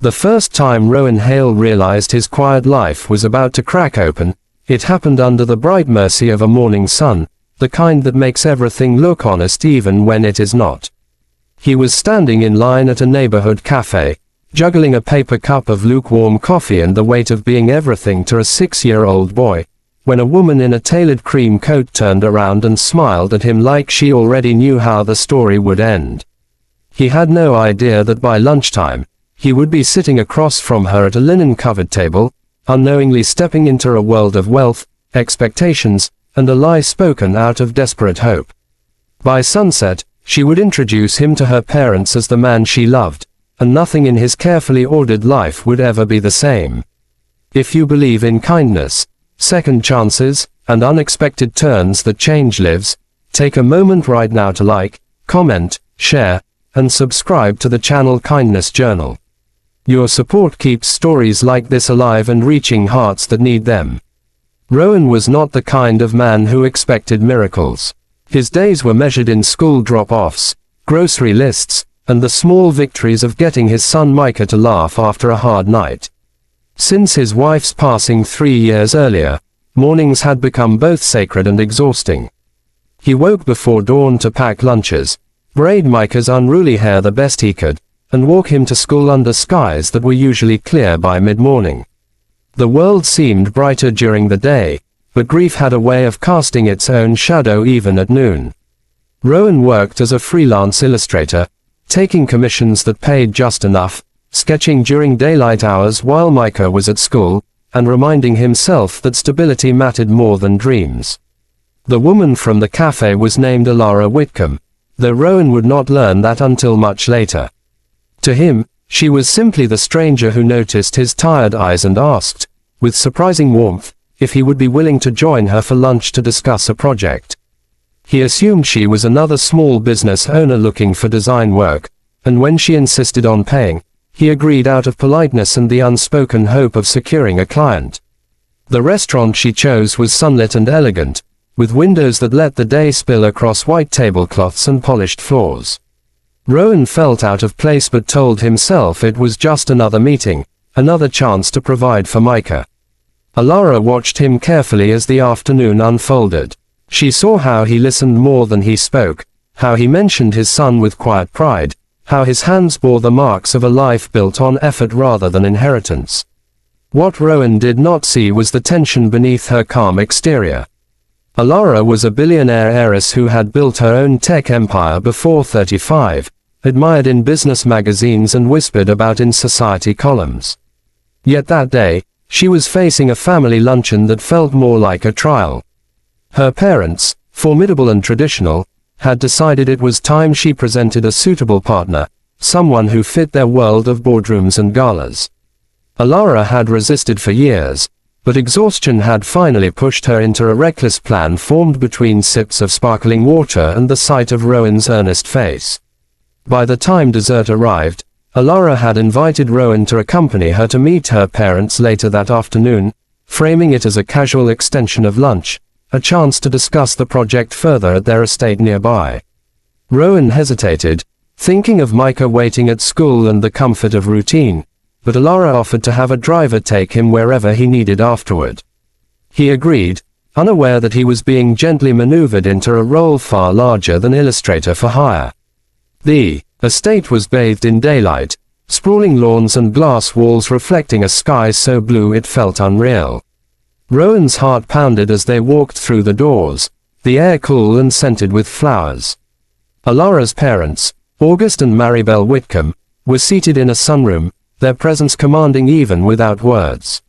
The first time Rowan Hale realized his quiet life was about to crack open, it happened under the bright mercy of a morning sun, the kind that makes everything look honest even when it is not. He was standing in line at a neighborhood cafe, juggling a paper cup of lukewarm coffee and the weight of being everything to a 6-year-old boy, when a woman in a tailored cream coat turned around and smiled at him like she already knew how the story would end. He had no idea that by lunchtime, he would be sitting across from her at a linen-covered table, unknowingly stepping into a world of wealth, expectations, and a lie spoken out of desperate hope. By sunset, she would introduce him to her parents as the man she loved, and nothing in his carefully ordered life would ever be the same. If you believe in kindness, second chances, and unexpected turns that change lives, take a moment right now to like, comment, share, and subscribe to the channel Kindness Journal. Your support keeps stories like this alive and reaching hearts that need them. Rowan was not the kind of man who expected miracles. His days were measured in school drop-offs, grocery lists, and the small victories of getting his son Micah to laugh after a hard night. Since his wife's passing 3 years earlier, mornings had become both sacred and exhausting. He woke before dawn to pack lunches, braid Micah's unruly hair the best he could, and walk him to school under skies that were usually clear by mid-morning. The world seemed brighter during the day, but grief had a way of casting its own shadow even at noon. Rowan worked as a freelance illustrator, taking commissions that paid just enough, sketching during daylight hours while Micah was at school, and reminding himself that stability mattered more than dreams. The woman from the cafe was named Alara Whitcomb, though Rowan would not learn that until much later. To him, she was simply the stranger who noticed his tired eyes and asked, with surprising warmth, if he would be willing to join her for lunch to discuss a project. He assumed she was another small business owner looking for design work, and when she insisted on paying, he agreed out of politeness and the unspoken hope of securing a client. The restaurant she chose was sunlit and elegant, with windows that let the day spill across white tablecloths and polished floors. Rowan felt out of place but told himself it was just another meeting, another chance to provide for Micah. Alara watched him carefully as the afternoon unfolded. She saw how he listened more than he spoke, how he mentioned his son with quiet pride, how his hands bore the marks of a life built on effort rather than inheritance. What Rowan did not see was the tension beneath her calm exterior. Alara was a billionaire heiress who had built her own tech empire before 35, admired in business magazines and whispered about in society columns. Yet that day, she was facing a family luncheon that felt more like a trial. Her parents, formidable and traditional, had decided it was time she presented a suitable partner, someone who fit their world of boardrooms and galas. Alara had resisted for years, but exhaustion had finally pushed her into a reckless plan formed between sips of sparkling water and the sight of Rowan's earnest face. By the time dessert arrived, Alara had invited Rowan to accompany her to meet her parents later that afternoon, framing it as a casual extension of lunch, a chance to discuss the project further at their estate nearby. Rowan hesitated, thinking of Micah waiting at school and the comfort of routine, but Alara offered to have a driver take him wherever he needed afterward. He agreed, unaware that he was being gently maneuvered into a role far larger than illustrator for hire. The estate was bathed in daylight, sprawling lawns and glass walls reflecting a sky so blue it felt unreal. Rowan's heart pounded as they walked through the doors, the air cool and scented with flowers. Alara's parents, August and Maribel Whitcomb, were seated in a sunroom, their presence commanding even without words.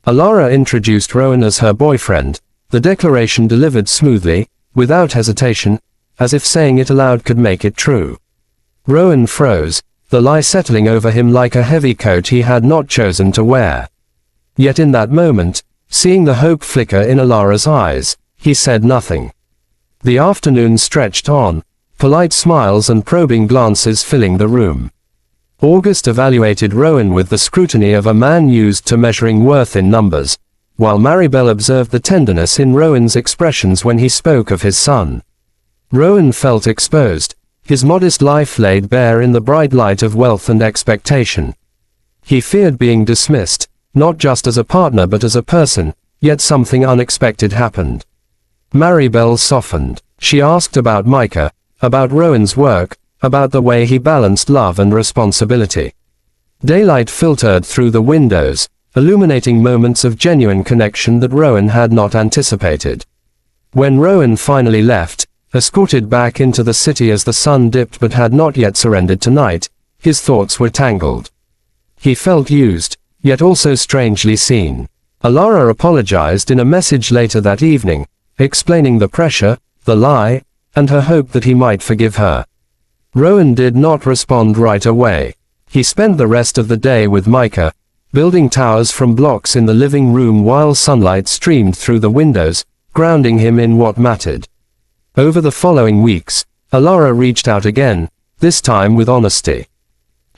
Alara introduced Rowan as her boyfriend, the declaration delivered smoothly, without hesitation, as if saying it aloud could make it true. Rowan froze, the lie settling over him like a heavy coat he had not chosen to wear. Yet in that moment, seeing the hope flicker in Alara's eyes, he said nothing. The afternoon stretched on, polite smiles and probing glances filling the room. August evaluated Rowan with the scrutiny of a man used to measuring worth in numbers, while Maribel observed the tenderness in Rowan's expressions when he spoke of his son. Rowan felt exposed, his modest life laid bare in the bright light of wealth and expectation. He feared being dismissed, not just as a partner but as a person, yet something unexpected happened. Maribel softened. She asked about Micah, about Rowan's work, about the way he balanced love and responsibility. Daylight filtered through the windows, illuminating moments of genuine connection that Rowan had not anticipated. When Rowan finally left, escorted back into the city as the sun dipped but had not yet surrendered to night, his thoughts were tangled. He felt used, yet also strangely seen. Alara apologized in a message later that evening, explaining the pressure, the lie, and her hope that he might forgive her. Rowan did not respond right away. He spent the rest of the day with Micah, building towers from blocks in the living room while sunlight streamed through the windows, grounding him in what mattered. Over the following weeks, Alara reached out again, this time with honesty.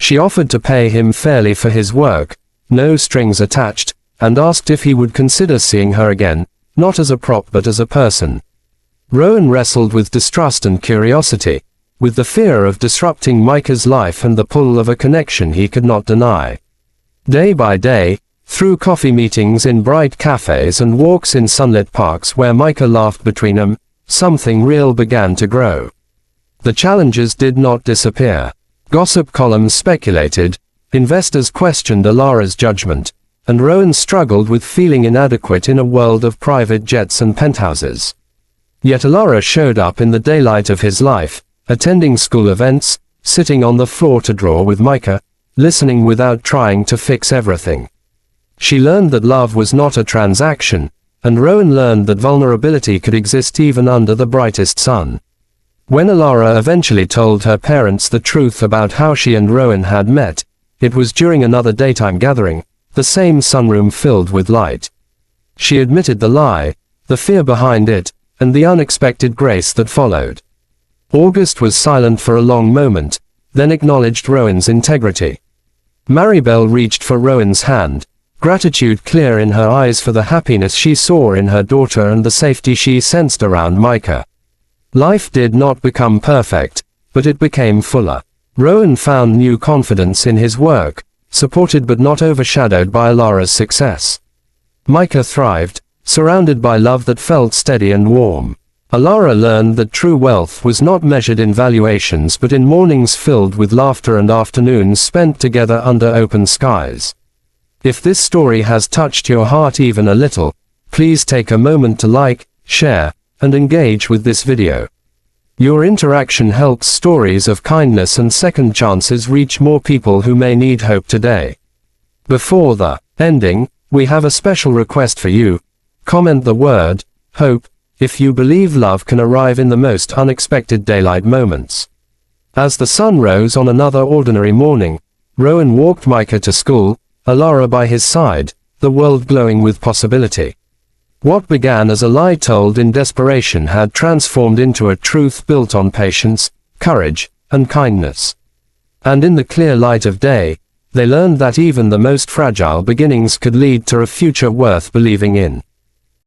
She offered to pay him fairly for his work, no strings attached, and asked if he would consider seeing her again, not as a prop but as a person. Rowan wrestled with distrust and curiosity, with the fear of disrupting Micah's life and the pull of a connection he could not deny. Day by day, through coffee meetings in bright cafes and walks in sunlit parks where Micah laughed between them, something real began to grow. The challenges did not disappear. Gossip columns speculated, investors questioned Alara's judgment, and Rowan struggled with feeling inadequate in a world of private jets and penthouses. Yet Alara showed up in the daylight of his life, attending school events, sitting on the floor to draw with Micah, listening without trying to fix everything. She learned that love was not a transaction, and Rowan learned that vulnerability could exist even under the brightest sun. When Alara eventually told her parents the truth about how she and Rowan had met, it was during another daytime gathering, the same sunroom filled with light. She admitted the lie, the fear behind it, and the unexpected grace that followed. August was silent for a long moment, then acknowledged Rowan's integrity. Maribel reached for Rowan's hand, gratitude clear in her eyes for the happiness she saw in her daughter and the safety she sensed around Micah. Life did not become perfect, but it became fuller. Rowan found new confidence in his work, supported but not overshadowed by Alara's success. Micah thrived, surrounded by love that felt steady and warm. Alara learned that true wealth was not measured in valuations but in mornings filled with laughter and afternoons spent together under open skies. If this story has touched your heart even a little, please take a moment to like, share, and engage with this video. Your interaction helps stories of kindness and second chances reach more people who may need hope today. Before the ending, we have a special request for you. Comment the word, hope, if you believe love can arrive in the most unexpected daylight moments. As the sun rose on another ordinary morning, Rowan walked Micah to school, Alara by his side, the world glowing with possibility. What began as a lie told in desperation had transformed into a truth built on patience, courage, and kindness. And in the clear light of day, they learned that even the most fragile beginnings could lead to a future worth believing in.